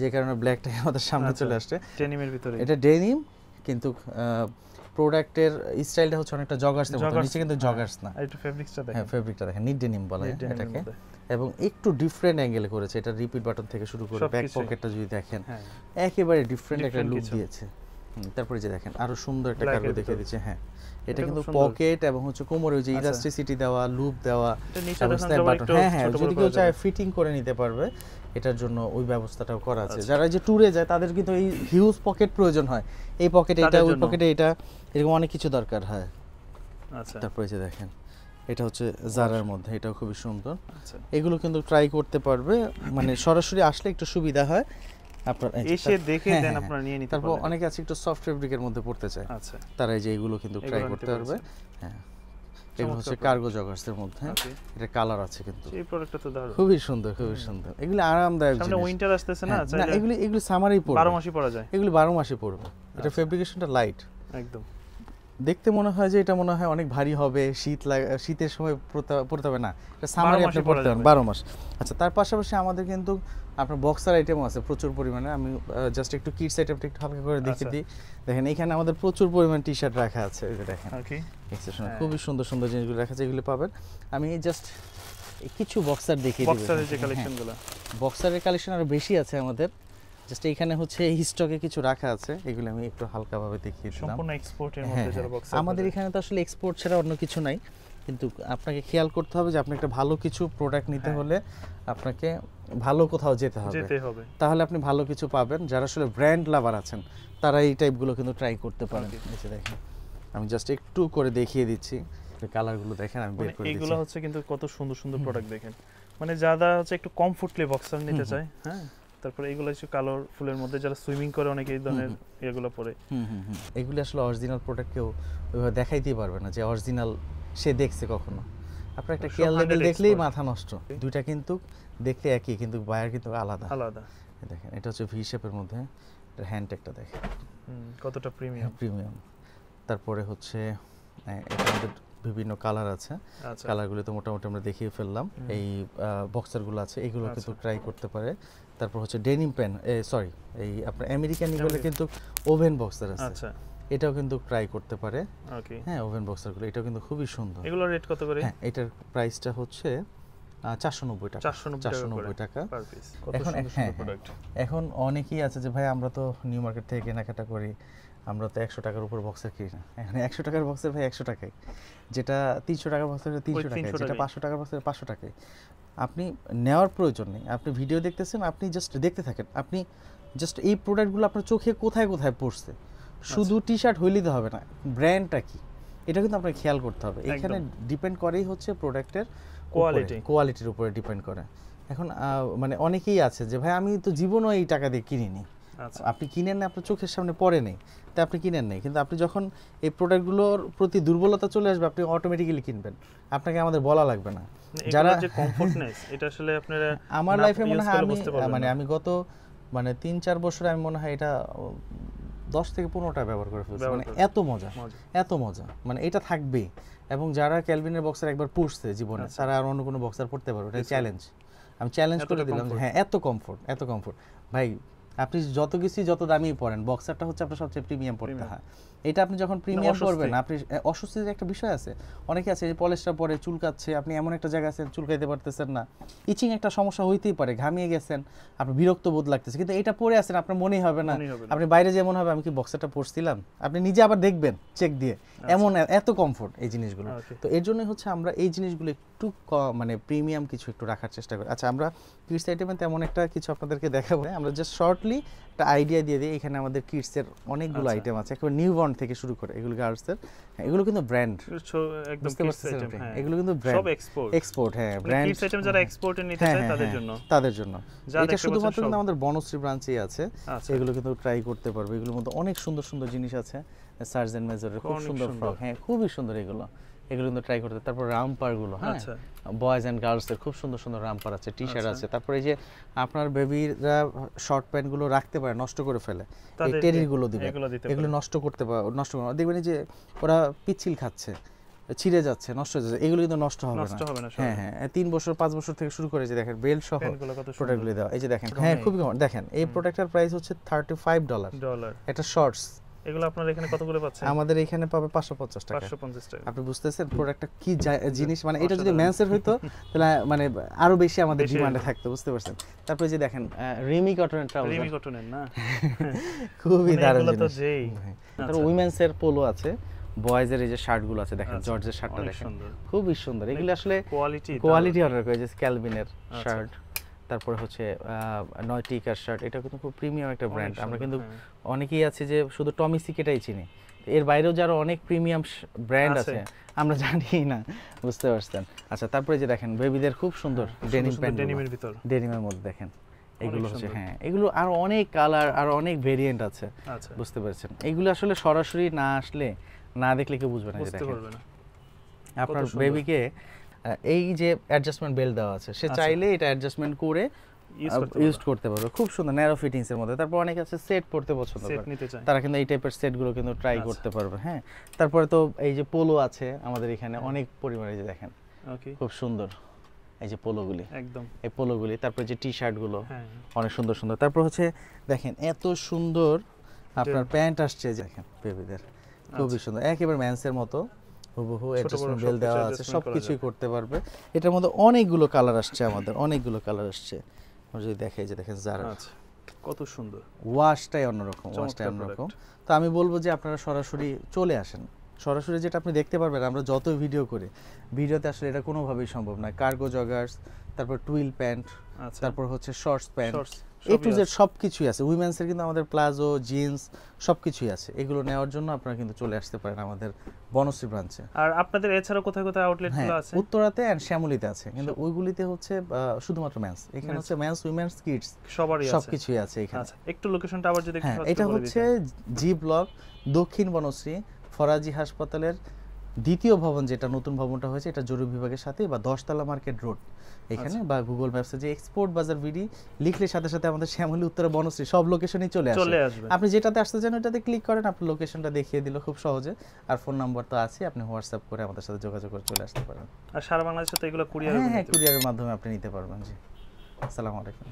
যে কারণে ব্ল্যাকটা আমাদের সামনে চলে আসছে। ডেনিমের ভিতরে এটা ডেনিম, কিন্তু প্রোডাক্টের স্টাইলটা হচ্ছে অনেকটা জগার্সের মতো, নিচে কিন্তু জগার্স না। আর একটু ফেব্রিক্সটা দেখেন। হ্যাঁ, ফেব্রিকটা দেখেন, নিট ডেনিম বলা হয় এটাকে, এবং একটু ডিফারেন্ট অ্যাঙ্গেলে করেছে। এটা রিপিট বাটন থেকে শুরু করে ব্যাক পকেটটা যদি দেখেন, একেবারে ডিফারেন্ট একটা লুক দিয়েছে। তারপরে যে দেখেন আরো সুন্দর একটা কার্গো দেখিয়ে দিচ্ছে। হ্যাঁ, এটা কিন্তু পকেট এবং হচ্ছে কোমরে ওই যে ইলাস্টিসিটি দেওয়া, লুপ দেওয়া, হ্যাঁ, যদি কেউ চায় ফিটিং করে নিতে পারবে, এটার জন্য ওই ব্যবস্থাটাও করা আছে। যারা যে ট্যুরে যায় তাদের কিন্তু এই হিউজ পকেট প্রয়োজন হয়, এই পকেটে এটা, ওই পকেটে এটা, এরকম অনেক কিছু দরকার হয়। আচ্ছা, তারপরে যে দেখেন, এটা হচ্ছে জারার মধ্যে, এটাও খুবই সুন্দর। এগুলো কিন্তু ট্রাই করতে পারবে, মানে সরাসরি আসলে একটু সুবিধা হয়, আপনারা এসে দেখে দেন, আপনারা নিয়ে নিতে পারবেন। তারপর অনেকে আছে একটু সফট ফেব্রিকের মধ্যে পড়তে চায়, আচ্ছা, তারা এই যে এগুলো কিন্তু ট্রাই করতে পারবে। হ্যাঁ, এগুলো হচ্ছে কার্গো জগার্সের মধ্যে, এটা কালার আছে কিন্তু। এই প্রোডাক্টটা তো দারুণ, খুবই সুন্দর, খুবই সুন্দর। এগুলো আরামদায়ক জিনিস। সামনে উইন্টার আসতেছে না, না, এগুলো সামারেই পড়বে, 12 মাসই পরা যায়। এগুলো 12 মাসই পড়বে। এটা ফেব্রিকেশনটা লাইট, একদম। দেখতে মনে হয় যে এটা মনে হয় অনেক ভারী হবে, শীতের সময় পড়তে হবে না, এটা সামারে আপনি পড়তে পারেন 12 মাস। আচ্ছা, তার পাশাপাশি আমাদের কিন্তু আপনার বক্সার আইটেমও আছে প্রচুর পরিমাণে। আমি জাস্ট একটু কিডস আইটেমটা একটু হালকা করে দেখিয়ে দিই। দেখেন, এখানে আমাদের প্রচুর পরিমাণ টি শার্ট রাখা আছে, এই যে দেখেন, খুবই সুন্দর সুন্দর জিনিসগুলো রাখা আছে, এগুলো পাবেন। আমি জাস্ট কিছু বক্সার দেখিয়ে দিই। বক্সারের যে কালেকশনগুলো, বক্সারের কালেকশন আরো বেশি আছে আমাদের, জাস্ট এইখানে হচ্ছে এই স্টকে কিছু রাখা আছে, এগুলো আমি একটু হালকাভাবে দেখিয়ে দিলাম। সম্পূর্ণ এক্সপোর্টের মধ্যে যারা বক্সার, আমাদের এখানে তো আসলে এক্সপোর্ট ছাড়া অন্য কিছু নাই, কিন্তু আপনাকে খেয়াল করতে হবে যে আপনি একটা ভালো কিছু প্রোডাক্ট নিতে হলে আপনাকে ভালো কোথাও যেতে হবে, তাহলে আপনি ভালো কিছু পাবেন। যারা আসলে ব্র্যান্ড লাভার আছেন তারা এই টাইপগুলো কিন্তু ট্রাই করতে পারেন। এই যে দেখেন, আমি জাস্ট একটু করে দেখিয়ে দিচ্ছি, কালারগুলো দেখেন, আমি বের করে দিচ্ছি। এগুলো হচ্ছে কিন্তু কত সুন্দর সুন্দর প্রোডাক্ট দেখেন, মানে যারা হচ্ছে একটু কমফোর্টলি বক্সার নিতে চায়। হ্যাঁ, তারপরে এগুলো হচ্ছে কালারফুলের মধ্যে, যারা সুইমিং করে অনেকে এই ধরনের এগুলো পরে। এগুলো আসলে অরিজিনাল প্রোডাক্ট কেউ ওইভাবে দেখাইতেই পারবে না যে অরিজিনাল সে দেখছে কখনো। আপনার একটা কেয়ার লেভেল দেখলেই মাথা নষ্ট। দুইটা কিন্তু দেখতে একই, কিন্তু বায়ার কিন্তু আলাদা আলাদা। দেখেন, এটা হচ্ছে ভি শেপের মধ্যে, এটা হ্যান্ডটেকটা দেখেন কতটা প্রিমিয়াম। তারপরে হচ্ছে এটার মধ্যে বিভিন্ন কালার আছে, কালারগুলো তো মোটামুটি আমরা দেখিয়ে ফেললাম। এই বক্সারগুলো আছে, এগুলো কিন্তু ট্রাই করতে পারে। তারপর হচ্ছে ডেনিম প্যান, সরি, এই আপনার আমেরিকান এগুলো কিন্তু ওভেন বক্সার আছে, এটাও কিন্তু ট্রাই করতে পারে। হ্যাঁ, ওভেন বক্সারগুলো, এটাও কিন্তু খুবই সুন্দর। এগুলোর রেট কত করে? হ্যাঁ, এটার প্রাইসটা হচ্ছে 490 টাকা। 490 টাকা পার পিস। এখন অনেকেই আছে যে ভাই আমরা তো নিউ মার্কেট থেকে কেনাকাটা করি, আমরা তো 100 টাকার উপর বক্সার কিনি না। এখানে 100 টাকার বক্সার ভাই 100 টাকায়, যেটা 300 টাকার বক্সার 300 টাকায়, যেটা 500 টাকার বক্সার 500 টাকায়। আপনি নেওয়ার প্রয়োজন নেই, আপনি ভিডিও দেখতেছেন, আপনি জাস্ট দেখতে থাকেন। আপনি জাস্ট এই প্রোডাক্টগুলো আপনার চোখে কোথায় কোথায় পড়ছে, শুধু টি শার্ট হইলেই তো হবে না, ব্র্যান্ডটা কি এটা কিন্তু আপনাকে খেয়াল করতে হবে। এখানে ডিপেন্ড করেই হচ্ছে প্রোডাক্টের কোয়ালিটির উপরে ডিপেন্ড করে। এখন মানে অনেকেই আছে যে ভাই আমি তো জীবনও এই টাকা দিয়ে কিনিনি, আপনি কিনেন না, আপনার চোখের সামনে পড়ে নেই, তাই আপনি কিনেন নাই। কিন্তু আপনি যখন এই প্রোডাক্টগুলোর প্রতি দুর্বলতা চলে আসবে, আপনি অটোমেটিক্যালি কিনবেন, আপনাকে আমাদের বলা লাগবে না। যারা যে কমফোর্টনেস, এটা আসলে আপনারা আমার লাইফে মনে হয় আমি গত 3-4 বছরে আমি মনে হয় এটা 10 থেকে 15টা ব্যবহার করে ফেলছি। মানে এত মজা, মানে এটা থাকবেই। এবং যারা ক্যালভিনের বক্সার একবার পরছে জীবনে, তারা আর অন্য কোনো বক্সার পরতে পারবে, এটা চ্যালেঞ্জ। আমি চ্যালেঞ্জ করে দিলাম যে হ্যাঁ, এত কমফোর্ট ভাই। আপনি যত দামি পড়েন, বক্সারটা হচ্ছে আপনার সবচেয়ে প্রিমিয়াম পড়তে হয়। এটা আপনি যখন প্রিমিয়াম পরবেন, আপনি অস্বস্তির একটা বিষয় আছে। অনেকে আছে যে পলিশটা পরে চুলকাচ্ছে, আপনি এমন একটা জায়গা আছেন চুলকাইতে পারতেছেন না, ইচিং একটা সমস্যা হইতেই পারে, ঘামিয়ে গেছেন, আপনার বিরক্ত বোধ লাগতেছে, কিন্তু এটা পরে আছেন আপনার মনেই হবে না। আপনি বাইরে যেমন হবে আমি কি বক্সারটা পরছিলাম, আপনি নিজে আবার দেখবেন চেক দিয়ে, এমন এত কমফোর্ট এই জিনিসগুলো। তো এর জন্যই হচ্ছে আমরা এই জিনিসগুলো একটু প্রিমিয়াম কিছু একটু রাখার চেষ্টা করি। আচ্ছা, আমরা কিডস আইটেমে তেমন একটা কিছু আপনাদেরকে দেখাবো, আমরা জাস্ট শর্ট শর্টলি একটা আইডিয়া দিয়ে দিই, এখানে আমাদের কিডসের অনেকগুলো আইটেম আছে, একেবারে নিউবর্ন থেকে শুরু করে এগুলো গার্লসের, এগুলো কিন্তু ব্র্যান্ড একদম কিডস আইটেম। এগুলো কিন্তু ব্র্যান্ড, সব এক্সপোর্ট, এক্সপোর্ট, হ্যাঁ ব্র্যান্ড কিডস আইটেম যারা এক্সপোর্টে নিতে চায় তাদের জন্য, তাদের জন্য। এটা শুধুমাত্র কিন্তু আমাদের বনশ্রী ব্রাঞ্চেই আছে, এগুলো কিন্তু ট্রাই করতে পারবে। এগুলোর মধ্যে অনেক সুন্দর সুন্দর জিনিস আছে, সার্জেন্ট মেজরের খুব সুন্দর ফ্রক, হ্যাঁ খুবই সুন্দর এগুলো কিন্তু ট্রাই করতে। তারপর রামপার গুলো, হ্যাঁ বয়েজ এন্ড গার্লস এর খুব সুন্দর সুন্দর রামপার আছে, টি শার্ট আছে। তারপর এই যে আপনার বেবিরা শর্ট প্যান্ট গুলো রাখতে পারে, নষ্ট করে ফেলে, এই টেরির গুলো দিবেন, এগুলো নষ্ট করতে পারে, নষ্ট করবে না। দেখবেন যে ওরা পিচ্ছিল খাচ্ছে, ছিঁড়ে যাচ্ছে, নষ্ট হয়ে যাচ্ছে, এগুলো কিন্তু নষ্ট হবে না। হ্যাঁ হ্যাঁ 3 বছর 5 বছর থেকে শুরু করে যে দেখেন বেল্ট সহ প্রোডাক্টগুলো দেওয়া, এই যে দেখেন, হ্যাঁ খুবই কম। দেখেন এই প্রোডাক্টের প্রাইস হচ্ছে $35। এটা শর্টস, এগুলো আপনারা এখানে কত করে পাচ্ছেন? আমাদের এখানে পাবে 550 টাকা। 550 টাকা। আপনি বুঝতেছেন প্রোডাক্টটা কি জিনিস, মানে এটা যদি মেন্সের হইতো তাহলে মানে আরো বেশি আমাদের ডিমান্ডে থাকতো, বুঝতে পারছেন। তারপরে যে দেখেন রিমি কটনের ট্রাউজার, রিমি কটনের না, খুবই দারুণ এগুলো তো যেই। তারপর উইমেন্স এর পোলো আছে, বয়েজের এই যে শার্টগুলো আছে, দেখেন জর্জের শার্টটা দেখেন খুবই সুন্দর। এগুলো আসলে কোয়ালিটি অনেক রয়েছে, ক্যালভিনের শার্ট। তারপরে হচ্ছে নয়টিকার শার্ট, এটা কিন্তু খুব প্রিমিয়াম একটা ব্র্যান্ড। আমরা কিন্তু অনেকেই আছে যে শুধু টমি সিকেটাই চিনি, এর বাইরেও যারা অনেক প্রিমিয়াম ব্র্যান্ড আছে আমরা জানি না, বুঝতে পারছেন। আচ্ছা তারপরে যে দেখেন বেবিদের খুব সুন্দর ডেনিম প্যান্ট, ডেনিমের ভিতর, ডেনিমের মধ্যে দেখেন এগুলো হচ্ছে, হ্যাঁ এগুলো আর অনেক কালার আর অনেক ভেরিয়েন্ট আছে, বুঝতে পারছেন। এগুলো আসলে সরাসরি না আসলে, না দেখলে কেউ বুঝবে না। যে দেখেন আপনার বেবিকে এই যে অ্যাডজাস্টমেন্ট বেল্ট দেওয়া আছে, সে চাইলে এটা অ্যাডজাস্টমেন্ট করে ইউজ করতে পারবে, খুব সুন্দর ন্যারো ফিটিংস এর মধ্যে। তারপর অনেকে আছে সেট পড়তে পছন্দ করে, তারা কিন্তু এই টাইপের সেট গুলো কিন্তু ট্রাই করতে পারবে। হ্যাঁ তারপরে তো এই যে পোলো আছে আমাদের এখানে অনেক পরিমাণে, যে দেখেন খুব সুন্দর এই যে পোলোগুলি, একদম এই পোলোগুলি। তারপরে যে টি শার্ট গুলো অনেক সুন্দর সুন্দর। তারপর হচ্ছে দেখেন এত সুন্দর আপনার প্যান্ট আসছে, দেখেন বেবিদের খুবই সুন্দর, একেবারে মেন্সের মতো হুবহু অ্যাডজাস্টমেন্ট বেল দেওয়া আছে, সবকিছুই করতে পারবে। এটার মধ্যে অনেকগুলো কালার আসছে, আমাদের অনেকগুলো কালার আসছে। আমরা যদি দেখাই যে দেখেন যারা কত সুন্দর, ওয়াশটাই অন্যরকম, তো আমি বলবো যে আপনারা সরাসরি চলে আসেন। সরাসরি যেটা আপনি দেখতে পারবেন, আমরা যত ভিডিও করি, ভিডিওতে আসলে এটা কোনোভাবেই সম্ভব না। কার্গো জগার্স, তারপর টুইল প্যান্ট, তারপর হচ্ছে shorts pant, A to Z সবকিছুই আছে। উইমেন্সের কিন্তু আমাদের প্লাজো, জিন্স সবকিছুই আছে। এগুলো নেওয়ার জন্য আপনারা কিন্তু চলে আসতে পারেন আমাদের বনশ্রী ব্রাঞ্চে। আর আপনাদের এছাড়া কোথায় কোথায় আউটলেটগুলো আছে? উত্তরাতে এন্ড শ্যামলীতে আছে, কিন্তু ওইগুলিতে হচ্ছে শুধুমাত্র মেন্স। এখানে হচ্ছে মেন্স, উইমেন্স, কিডস সবারই আছে, সবকিছুই আছে এখানে। আচ্ছা একটু লোকেশনটা আবার যদি একটু বলে দিতেন। এটা হচ্ছে জি ব্লক, দক্ষিণ বনশ্রী, ফরাজি হাসপাতালের দ্বিতীয় ভবন, যেটা নতুন ভবনটা হয়েছে, এটা জরুরি বিভাগের সাথে, বা 10 তলা মার্কেট রোড এখানে, বা গুগল ম্যাপসে যে এক্সপোর্ট বাজার ভিডি লিখলে সাথে সাথে আমাদের শ্যামলী, উত্তরা, বনশ্রী সব লোকেশনই চলে আসবে। আপনি যেটাতে আসতে চান ওটাতে ক্লিক করেন, আপনি লোকেশনটা দেখিয়ে দিল খুব সহজে। আর ফোন নাম্বার তো আছে, আপনি হোয়াটসঅ্যাপ করে আমাদের সাথে যোগাযোগ করে চলে আসতে পারেন। আর সারা বাংলাদেশে তো এগুলো কুরিয়ার, হ্যাঁ কুরিয়ারের মাধ্যমে আপনি নিতে পারবেন। জি, আসসালামু আলাইকুম।